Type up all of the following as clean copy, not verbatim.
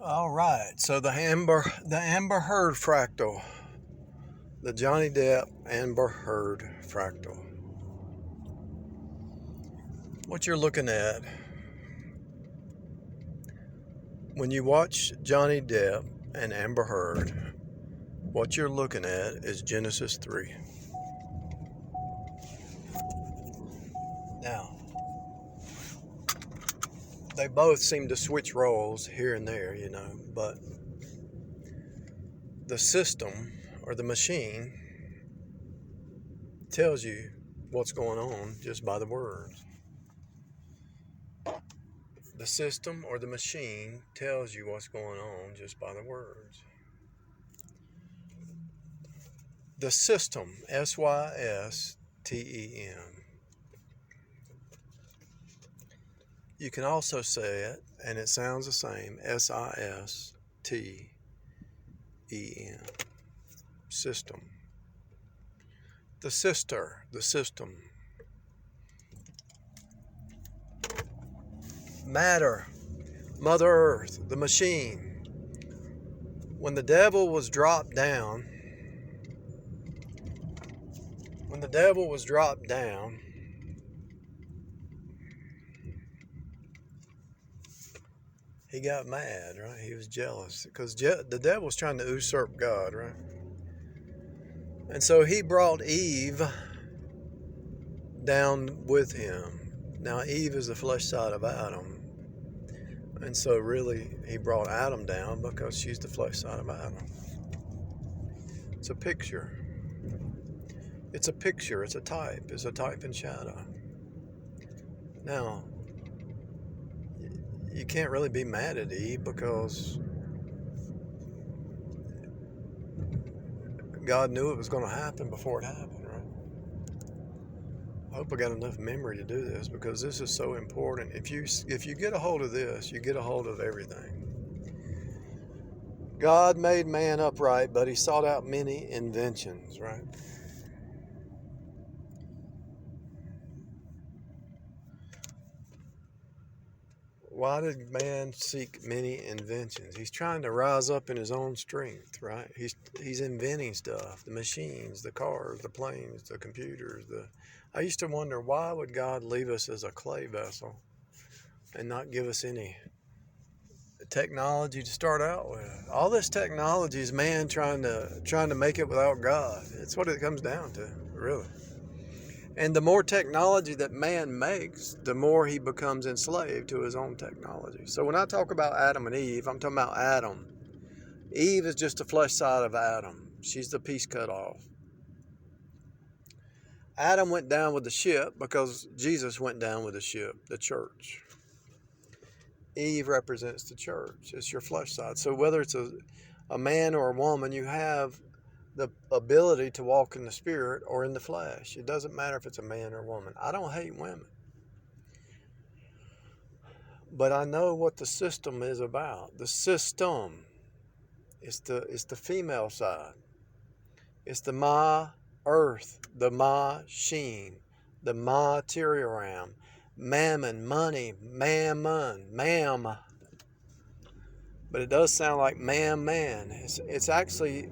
All right, so the Amber Heard fractal, the Johnny Depp Amber Heard fractal. What you're looking at when you watch Johnny Depp and Amber Heard, what you're looking at is Genesis 3. Now, they both seem to switch roles here and there, but the system or the machine tells you what's going on just by the words. The system or the machine tells you what's going on just by the words. The system, System. You can also say it, and it sounds the same, Sistem. System. The system. Matter, Mother Earth, the machine. When the devil was dropped down, he got mad, right? He was jealous because the devil was trying to usurp God, right? And so he brought Eve down with him. Now, Eve is the flesh side of Adam. And so really, he brought Adam down because she's the flesh side of Adam. It's a picture. It's a picture. It's a type. It's a type and shadow. Now, you can't really be mad at Eve because God knew it was going to happen before it happened, right? I hope I got enough memory to do this because this is so important. If you get a hold of this, you get a hold of everything. God made man upright, but he sought out many inventions, right? Why did man seek many inventions? He's trying to rise up in his own strength, right? He's inventing stuff, the machines, the cars, the planes, the computers. I used to wonder, why would God leave us as a clay vessel and not give us any technology to start out with? All this technology is man trying to make it without God. It's what it comes down to, really. And the more technology that man makes, the more he becomes enslaved to his own technology. So when I talk about Adam and Eve, I'm talking about Adam. Eve is just the flesh side of Adam. She's the piece cut off. Adam went down with the ship because Jesus went down with the ship, the church. Eve represents the church. It's your flesh side. So whether it's a man or a woman, you have the ability to walk in the spirit or in the flesh. It doesn't matter if it's a man or a woman. I don't hate women. But I know what the system is about. The system is the female side. It's the Ma Earth, the machine, the material realm, mammon, money, mammon, ma'am. But it does sound like man. It's actually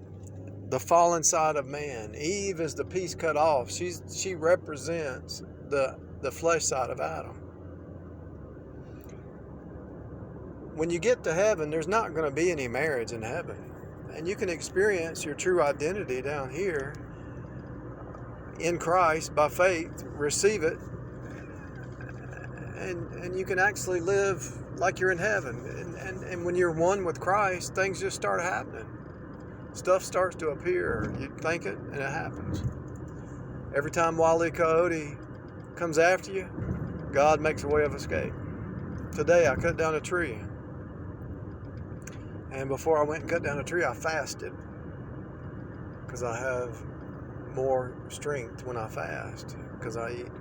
the fallen side of man. Eve is the piece cut off. She represents the flesh side of Adam. When you get to heaven, there's not going to be any marriage in heaven. And you can experience your true identity down here in Christ by faith, receive it, and you can actually live like you're in heaven. And when you're one with Christ, things just start happening. Stuff starts to appear. You think it, and it happens. Every time Wile E. Coyote comes after you, God makes a way of escape. Today, I cut down a tree. And before I went and cut down a tree, I fasted. Because I have more strength when I fast. Because I eat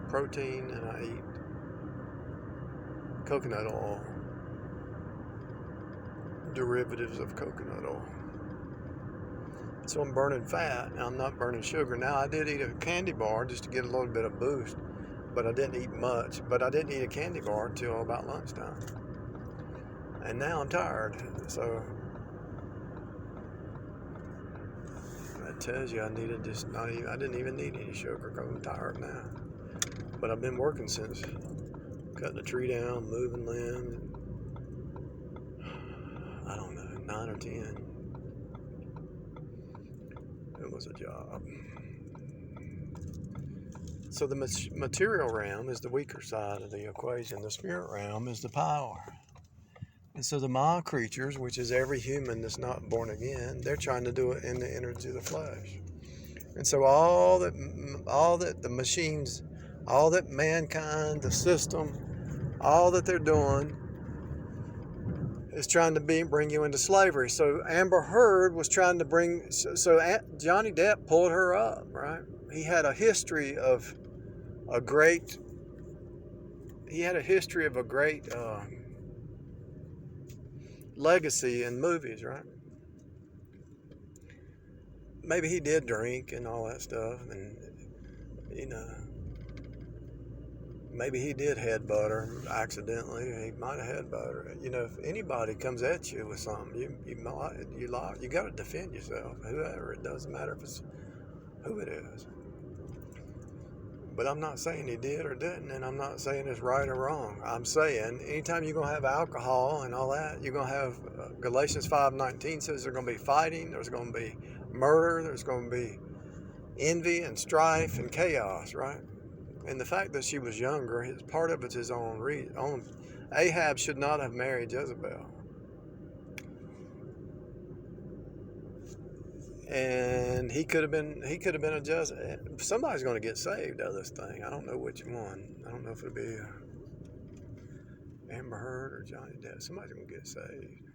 protein and I eat coconut oil. Derivatives of coconut oil. So I'm burning fat, and I'm not burning sugar. Now, I did eat a candy bar just to get a little bit of boost, but I didn't eat much. But I didn't eat a candy bar until about lunchtime. And now I'm tired. So that tells you I needed just not even, I didn't even need any sugar because I'm tired now. But I've been working since cutting a tree down, moving limbs. I don't know, 9 or 10. It was a job. So the material realm is the weaker side of the equation. The spirit realm is the power. And so the Ma creatures, which is every human that's not born again, they're trying to do it in the energy of the flesh. And so all that the machines, all that mankind, the system, all that they're doing is trying to bring you into slavery. So Amber Heard was trying to bring, so Johnny Depp pulled her up, right? He had a history of a great legacy in movies, right? Maybe he did drink and all that stuff, and maybe he did headbutt her accidentally. He might have headbutted her. If anybody comes at you with something, you got to defend yourself. Whoever, it doesn't matter if it's who it is. But I'm not saying he did or didn't, and I'm not saying it's right or wrong. I'm saying anytime you're going to have alcohol and all that, you're going to have Galatians 5:19 says there's going to be fighting, there's going to be murder, there's going to be envy and strife and chaos, right? And the fact that she was younger, part of it's his own reason. Ahab should not have married Jezebel. And he could have been a Jezebel. Somebody's going to get saved out of this thing. I don't know which one. I don't know if it'll be Amber Heard or Johnny Depp. Somebody's going to get saved.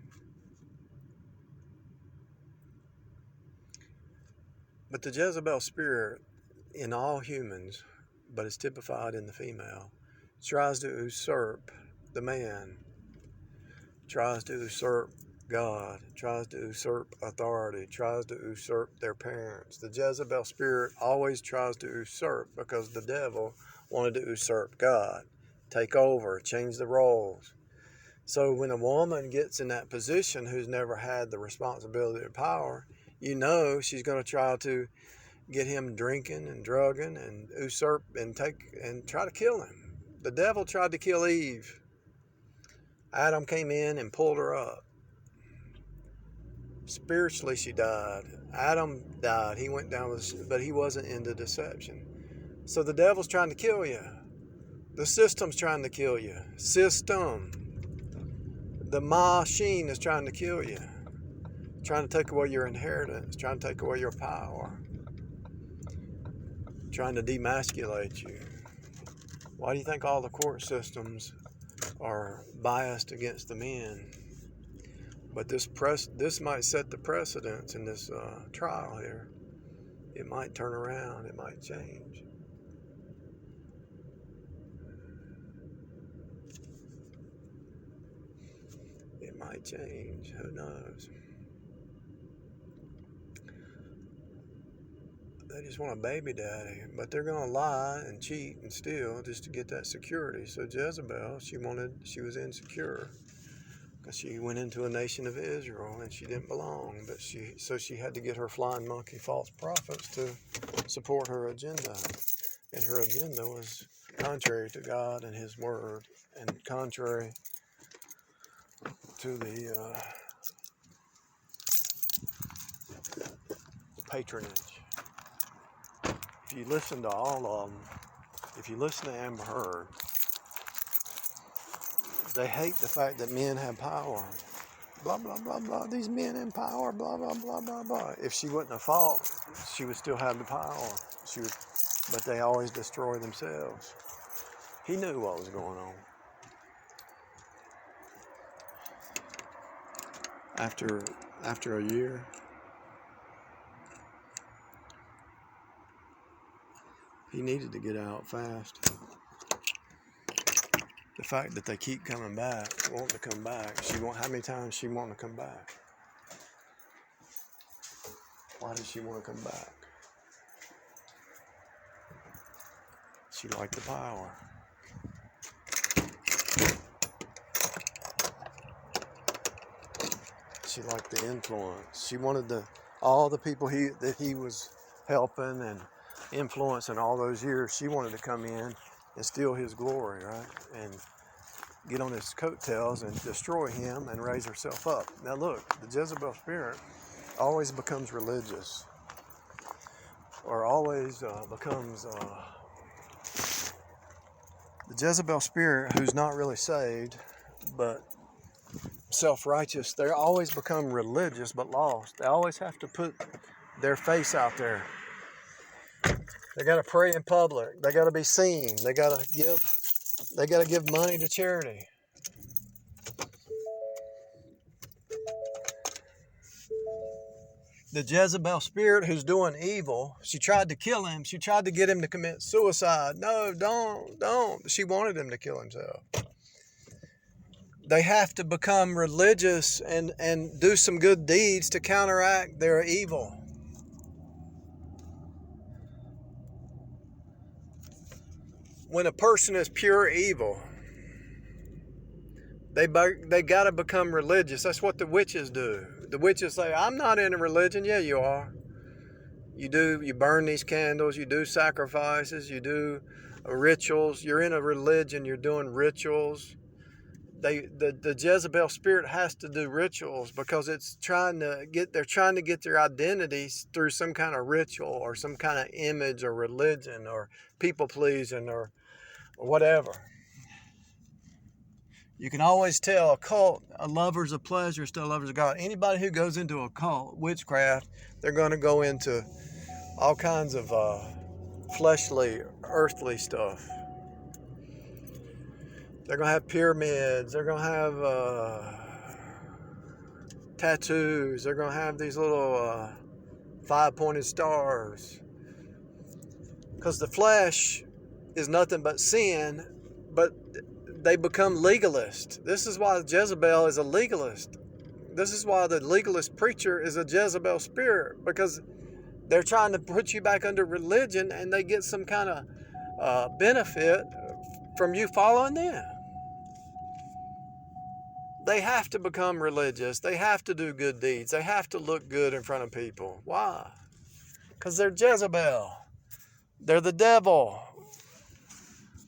But the Jezebel spirit in all humans, but it's typified in the female, tries to usurp the man, tries to usurp God, tries to usurp authority, tries to usurp their parents. The Jezebel spirit always tries to usurp because the devil wanted to usurp God, take over, change the roles. So when a woman gets in that position who's never had the responsibility or power, she's going to try to get him drinking and drugging and usurp and try to kill him. The devil tried to kill Eve. Adam came in and pulled her up. Spiritually, she died. Adam died. He went down but he wasn't into deception. So the devil's trying to kill you. The system's trying to kill you. The machine is trying to kill you. Trying to take away your inheritance. Trying to take away your power. Trying to demasculate you. Why do you think all the court systems are biased against the men? But this might set the precedence in this trial here. It might turn around. It might change. It might change. Who knows? They just want a baby daddy, but they're going to lie and cheat and steal just to get that security. So Jezebel, she was insecure. She went into a nation of Israel and she didn't belong, so she had to get her flying monkey false prophets to support her agenda. And her agenda was contrary to God and His Word, and contrary to the patronage. If you listen to all of them, if you listen to Amber Heard, they hate the fact that men have power. Blah, blah, blah, blah. These men in power, blah, blah, blah, blah, blah. If she wouldn't have fought, she would still have the power. But they always destroy themselves. He knew what was going on. After a year, he needed to get out fast. The fact that they keep coming back, wanting to come back. How many times she want to come back? Why does she want to come back? She liked the power. She liked the influence. She wanted all the people that he was helping and influencing all those years. She wanted to come in and steal his glory, right? And get on his coattails and destroy him and raise herself up. Now look, the Jezebel spirit always becomes religious, or always becomes the Jezebel spirit who's not really saved, but self-righteous. They always become religious but lost. They always have to put their face out there. They got to pray in public. They got to be seen. They got to give money to charity. The Jezebel spirit who's doing evil, she tried to kill him. She tried to get him to commit suicide. No, don't. She wanted him to kill himself. They have to become religious and do some good deeds to counteract their evil. When a person is pure evil, they got to become religious. That's what the witches do. The witches say, I'm not in a religion. Yeah, you are. You burn these candles, you do sacrifices, you do rituals. You're in a religion, you're doing rituals. The Jezebel spirit has to do rituals because they're trying to get their identities through some kind of ritual or some kind of image or religion or people pleasing or whatever. You can always tell a cult, a lovers of pleasure, still lovers of God. Anybody who goes into a cult, witchcraft, they're going to go into all kinds of fleshly, earthly stuff. They're going to have pyramids. They're going to have tattoos. They're going to have these little five-pointed stars. Because the flesh is nothing but sin, but they become legalist. This is why Jezebel is a legalist. This is why the legalist preacher is a Jezebel spirit, because they're trying to put you back under religion and they get some kind of benefit from you following them. They have to become religious. They have to do good deeds. They have to look good in front of people. Why? Because they're Jezebel. They're the devil.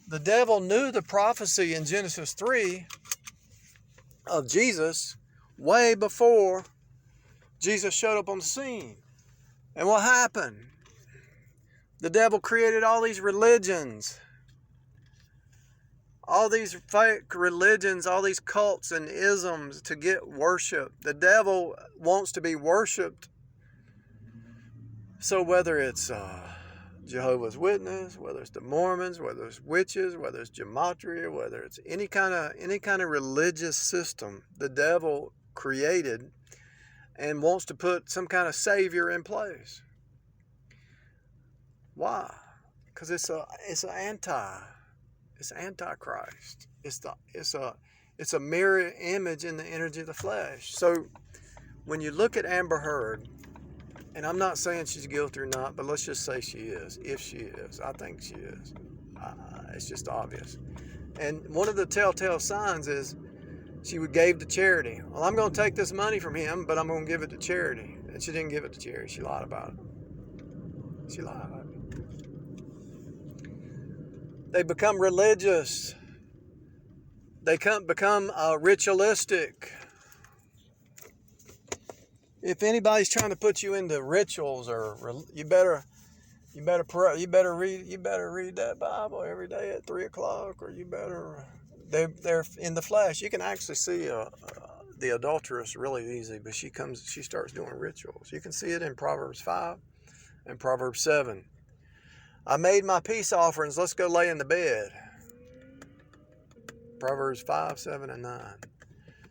The devil knew the prophecy in Genesis 3 of Jesus way before Jesus showed up on the scene. And what happened? The devil created all these religions. All these fake religions, all these cults and isms to get worship. The devil wants to be worshipped. So whether it's Jehovah's Witness, whether it's the Mormons, whether it's witches, whether it's gematria, whether it's any kind of religious system, the devil created and wants to put some kind of savior in place. Why? Because it's Antichrist. It's a mirror image in the energy of the flesh. So when you look at Amber Heard, and I'm not saying she's guilty or not, but let's just say she is. If she is, I think she is. It's just obvious. And one of the telltale signs is she gave to charity. Well, I'm going to take this money from him, but I'm going to give it to charity. And she didn't give it to charity. She lied about it. She lied about it. They become religious. They become ritualistic. If anybody's trying to put you into rituals, or you better pray, you better read that Bible every day at 3:00, or you better. They're in the flesh. You can actually see the adulteress really easy, but she starts doing rituals. You can see it in Proverbs 5 and Proverbs 7. I made my peace offerings. Let's go lay in the bed. Proverbs 5, 7, and 9.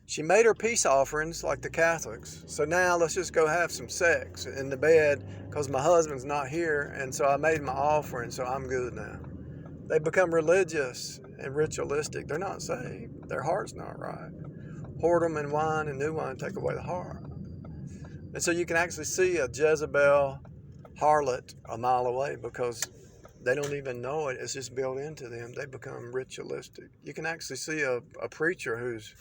She made her peace offerings like the Catholics. So now let's just go have some sex in the bed because my husband's not here, and so I made my offering, so I'm good now. They become religious and ritualistic. They're not saved. Their heart's not right. Whoredom and wine and new wine take away the heart. And so you can actually see a Jezebel harlot a mile away because they don't even know it. It's just built into them. They become ritualistic. You can actually see a preacher who's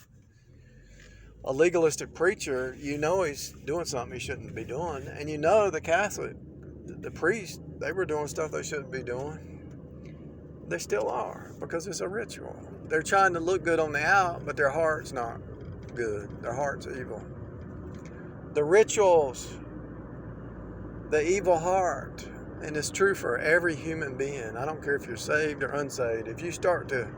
a legalistic preacher, you know he's doing something he shouldn't be doing. And you know the Catholic, the priest, they were doing stuff they shouldn't be doing. They still are, because it's a ritual. They're trying to look good on the out, but their heart's not good. Their heart's evil. The rituals, the evil heart, and it's true for every human being. I don't care if you're saved or unsaved. If you start to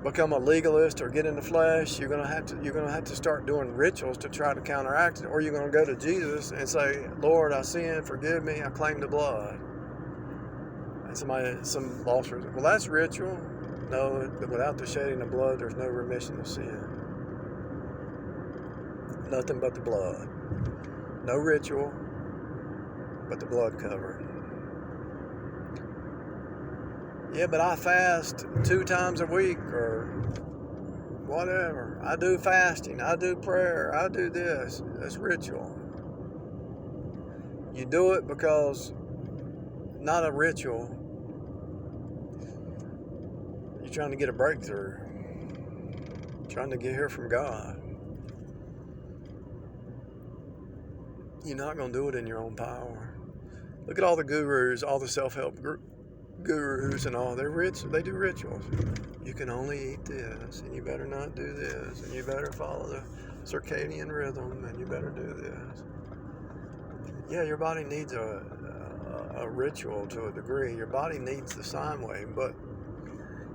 become a legalist or get in the flesh, you're gonna have to start doing rituals to try to counteract it, or you're gonna go to Jesus and say, Lord, I sin, forgive me, I claim the blood. And some lost person, well, that's ritual. No, without the shedding of blood, there's no remission of sin. Nothing but the blood. No ritual, but the blood cover. Yeah, but I fast 2 times a week or whatever. I do fasting, I do prayer, I do this. That's ritual. You do it because, not a ritual, you're trying to get a breakthrough. Trying to get here from God. You're not going to do it in your own power. Look at all the gurus, all the self-help gurus and all. They're rich. They do rituals. You can only eat this, and you better not do this, and you better follow the circadian rhythm, and you better do this. Yeah, your body needs a ritual to a degree. Your body needs the sine wave, but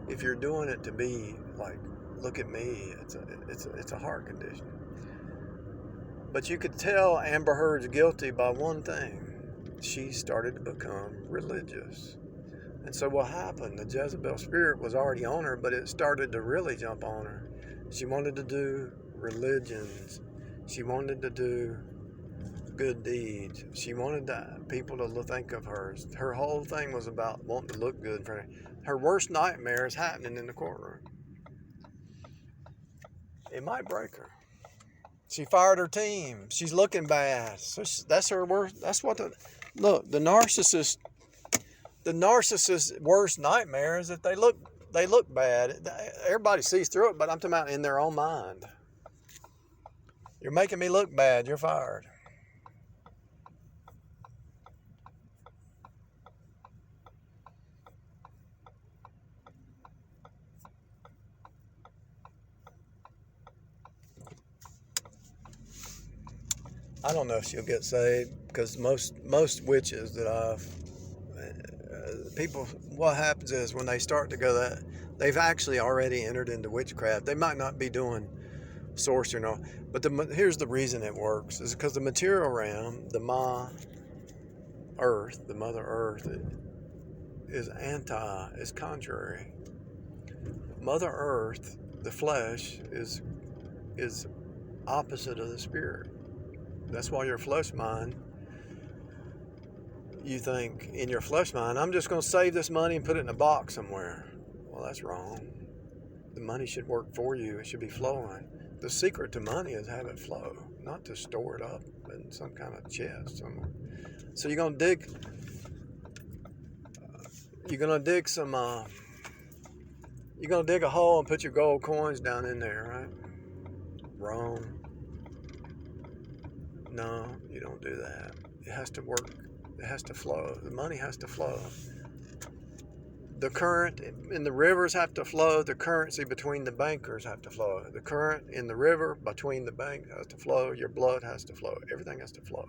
if you're doing it to be like, look at me, it's a heart condition. But you could tell Amber Heard's guilty by one thing. She started to become religious. And so what happened? The Jezebel spirit was already on her, but it started to really jump on her. She wanted to do religions. She wanted to do good deeds. She wanted people to think of her. Her whole thing was about wanting to look good. Her worst nightmare is happening in the courtroom. It might break her. She fired her team. She's looking bad. So that's her worst. That's what the narcissist worst nightmare is that they look bad. Everybody sees through it, but I'm talking about in their own mind. You're making me look bad. You're fired. I don't know if she'll get saved, because most witches that people, what happens is when they start to go that, they've actually already entered into witchcraft. They might not be doing sorcery and all, but here's the reason it works, is because the material realm, the earth, the Mother Earth, is contrary. Mother Earth, the flesh, is opposite of the spirit. That's why your flesh mind, you think in your flesh mind, I'm just going to save this money and put it in a box somewhere. Well, that's wrong. The money should work for you. It should be flowing. The secret to money is have it flow, not to store it up in some kind of chest somewhere. So you're going to dig a hole and put your gold coins down in there, right? Wrong. No, you don't do that. It has to work. It has to flow. The money has to flow. The current in the rivers have to flow. The currency between the bankers have to flow. The current in the river between the banks has to flow. Your blood has to flow. Everything has to flow.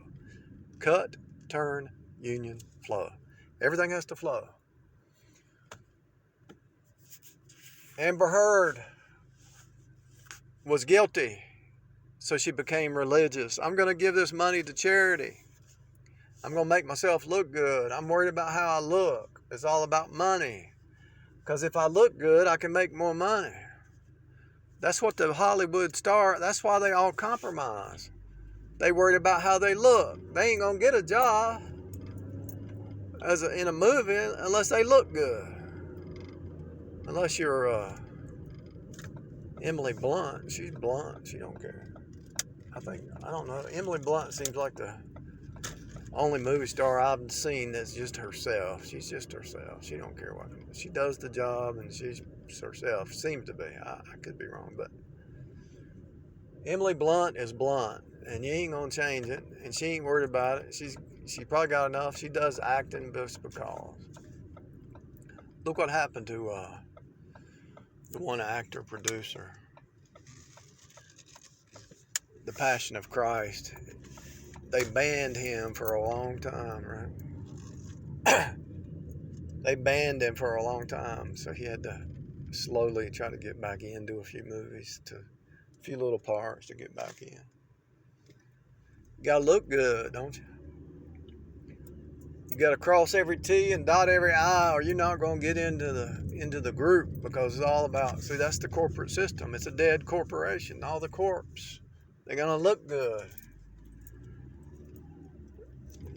Cut, turn, union, flow. Everything has to flow. Amber Heard was guilty, so she became religious. I'm going to give this money to charity. I'm going to make myself look good. I'm worried about how I look. It's all about money. Because if I look good, I can make more money. That's what the Hollywood star, that's why they all compromise. They worried about how they look. They ain't going to get a job in a movie unless they look good. Unless you're Emily Blunt. She's blunt. She don't care. I don't know. Emily Blunt seems like the only movie star I've seen that's just herself. She's just herself. She don't care what. She does the job and she's herself. Seems to be. I could be wrong, but Emily Blunt is blunt, and you ain't gonna change it, and she ain't worried about it. She probably got enough. She does acting just because. Look what happened to the one actor producer, The Passion of Christ. They banned him for a long time, right? They banned him for a long time, so he had to slowly try to get back in, do a few movies, to a few little parts to get back in. You gotta look good, don't you? You gotta cross every T and dot every I, or you're not gonna get into the group, because it's all about, see, that's the corporate system. It's a dead corporation. All the corps, they're gonna look good.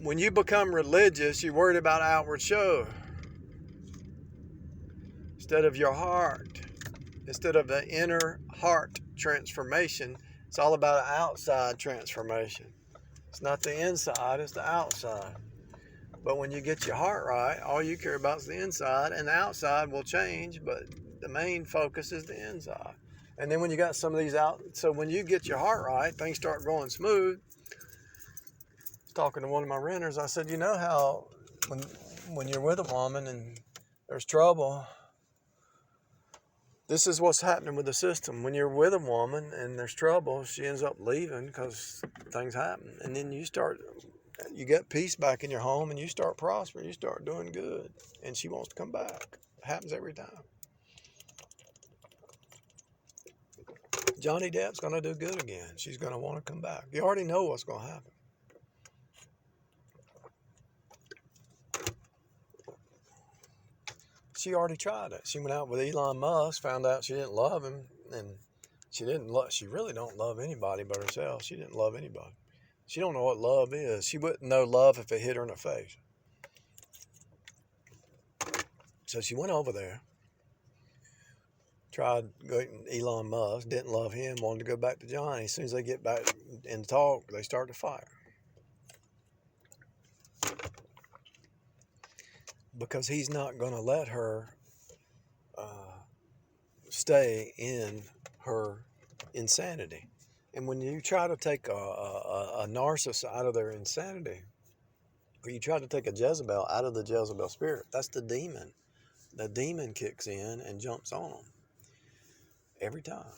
When you become religious, you're worried about outward show instead of your heart. Instead of the inner heart transformation, it's all about an outside transformation. It's not the inside, it's the outside. But when you get your heart right, all you care about is the inside, and the outside will change, but the main focus is the inside. And then when you got some of these out, so when you get your heart right, things start going smooth. I was talking to one of my renters, I said, you know how when you're with a woman and there's trouble, this is what's happening with the system. When you're with a woman and there's trouble, she ends up leaving because things happen. And then you get peace back in your home, and you start prospering, you start doing good. And she wants to come back. It happens every time. Johnny Depp's going to do good again. She's going to want to come back. You already know what's going to happen. She already tried it. She went out with Elon Musk, found out she didn't love him, and she really don't love anybody but herself. She didn't love anybody. She don't know what love is. She wouldn't know love if it hit her in the face. So she went over there, tried going to Elon Musk, didn't love him, wanted to go back to Johnny. As soon as they get back and talk, they start to fight. Because he's not going to let her stay in her insanity. And when you try to take a narcissist out of their insanity, or you try to take a Jezebel out of the Jezebel spirit, that's the demon. The demon kicks in and jumps on them every time.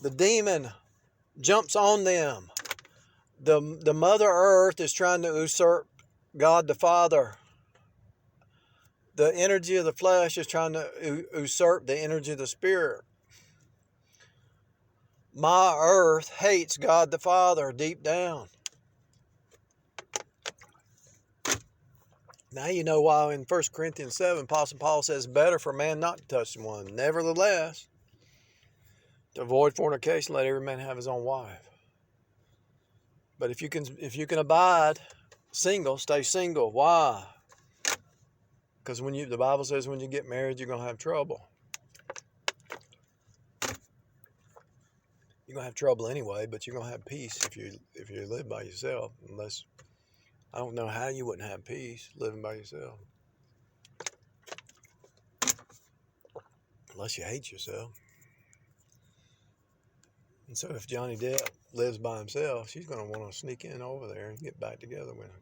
The demon jumps on them. The Mother Earth is trying to usurp God the Father. The energy of the flesh is trying to usurp the energy of the spirit. My earth hates God the Father deep down. Now you know why in 1 Corinthians 7, Apostle Paul says, better for man not to touch one. Nevertheless, to avoid fornication, let every man have his own wife. But if you can abide single, stay single. Why? Because the Bible says when you get married, you're going to have trouble. You're going to have trouble anyway, but you're going to have peace if you live by yourself. Unless, I don't know how you wouldn't have peace living by yourself. Unless you hate yourself. And so if Johnny Depp lives by himself, she's going to want to sneak in over there and get back together with him.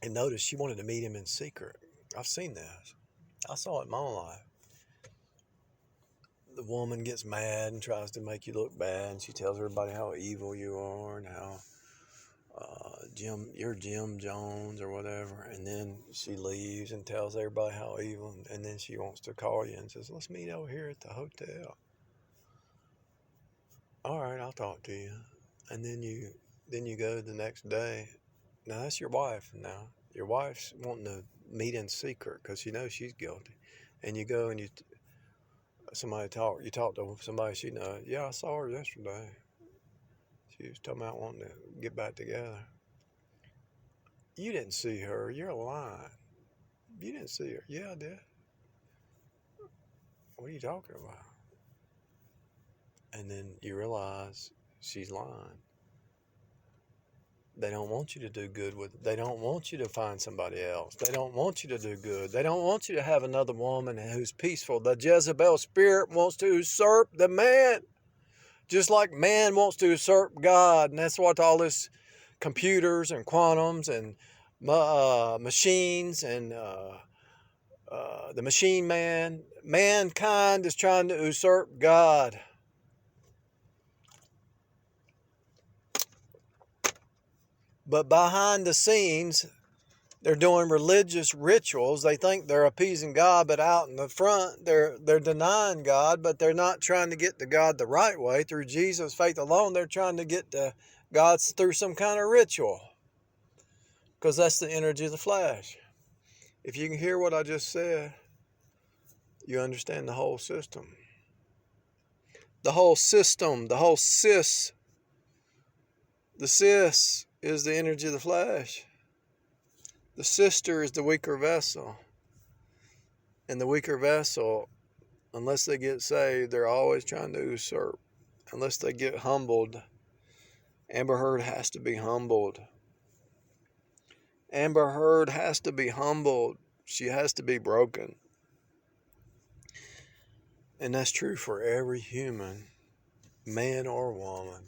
And notice she wanted to meet him in secret. I've seen this. I saw it in my own life. The woman gets mad and tries to make you look bad, and she tells everybody how evil you are and how you're Jim Jones or whatever, and then she leaves and tells everybody how evil, and then she wants to call you and says, let's meet over here at the hotel. All right, I'll talk to you. And then you go the next day. Now that's your wife now. Your wife's wanting to meet in secret because she knows she's guilty. And you go and you talk to somebody she knows. Yeah, I saw her yesterday. She was talking about wanting to get back together. You didn't see her. You're lying. You didn't see her. Yeah, I did. What are you talking about? And then you realize she's lying. They don't want you to do good with it. They don't want you to find somebody else. They don't want you to do good. They don't want you to have another woman who's peaceful. The Jezebel spirit wants to usurp the man, just like man wants to usurp God. And that's what all this computers and quantums and machines and the machine man, mankind is trying to usurp God. But behind the scenes, they're doing religious rituals. They think they're appeasing God, but out in the front, they're denying God, but they're not trying to get to God the right way through Jesus' faith alone. They're trying to get to God through some kind of ritual, because that's the energy of the flesh. If you can hear what I just said, you understand the whole system. The whole system, the whole cis. The cis is the energy of the flesh. The sister is the weaker vessel. And the weaker vessel, unless they get saved, they're always trying to usurp. Unless they get humbled. Amber Heard has to be humbled. Amber Heard has to be humbled. She has to be broken. And that's true for every human, man or woman,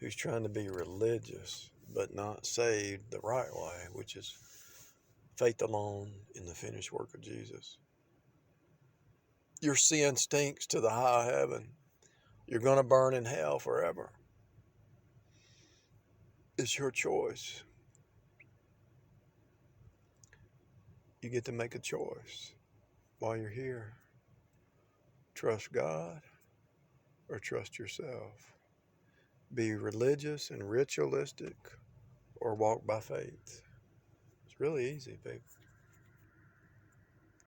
who's trying to be religious but not saved the right way, which is faith alone in the finished work of Jesus. Your sin stinks to the high heaven. You're going to burn in hell forever. It's your choice. You get to make a choice while you're here. Trust God or trust yourself. Be religious and ritualistic or walk by faith. It's really easy, people.